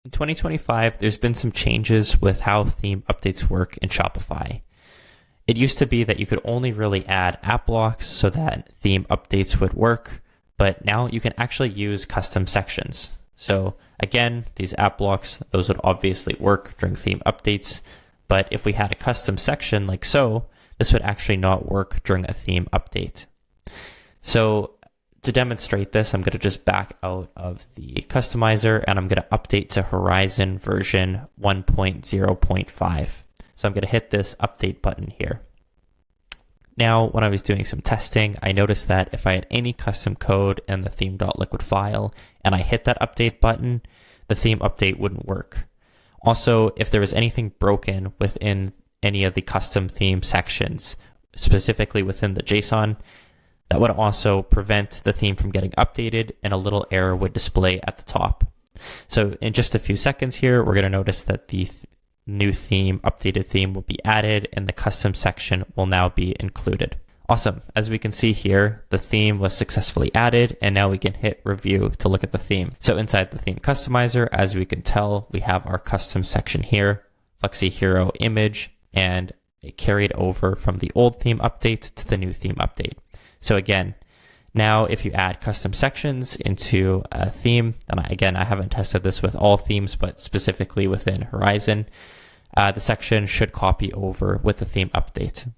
In 2025, there's been some changes with how theme updates work in Shopify. It used to be that you could only really add app blocks so that theme updates would work, but now you can actually use custom sections. So again, these app blocks, those would obviously work during theme updates, but if we had a custom section like so, this would actually not work during a theme update. So to demonstrate this, I'm going to just back out of the customizer and I'm going to update to Horizon version 1.0.5. So I'm going to hit this update button here. Now, when I was doing some testing, I noticed that if I had any custom code in the theme.liquid file and I hit that update button, the theme update wouldn't work. Also, if there was anything broken within any of the custom theme sections, specifically within the JSON, that would also prevent the theme from getting updated and a little error would display at the top. So in just a few seconds here, we're going to notice that the new theme, updated theme will be added and the custom section will now be included. Awesome. As we can see here, the theme was successfully added and now we can hit review to look at the theme. So inside the theme customizer, as we can tell, we have our custom section here, Flexi Hero image, and it carried over from the old theme update to the new theme update. So again, now if you add custom sections into a theme, and again, I haven't tested this with all themes, but specifically within Horizon, the section should copy over with the theme update.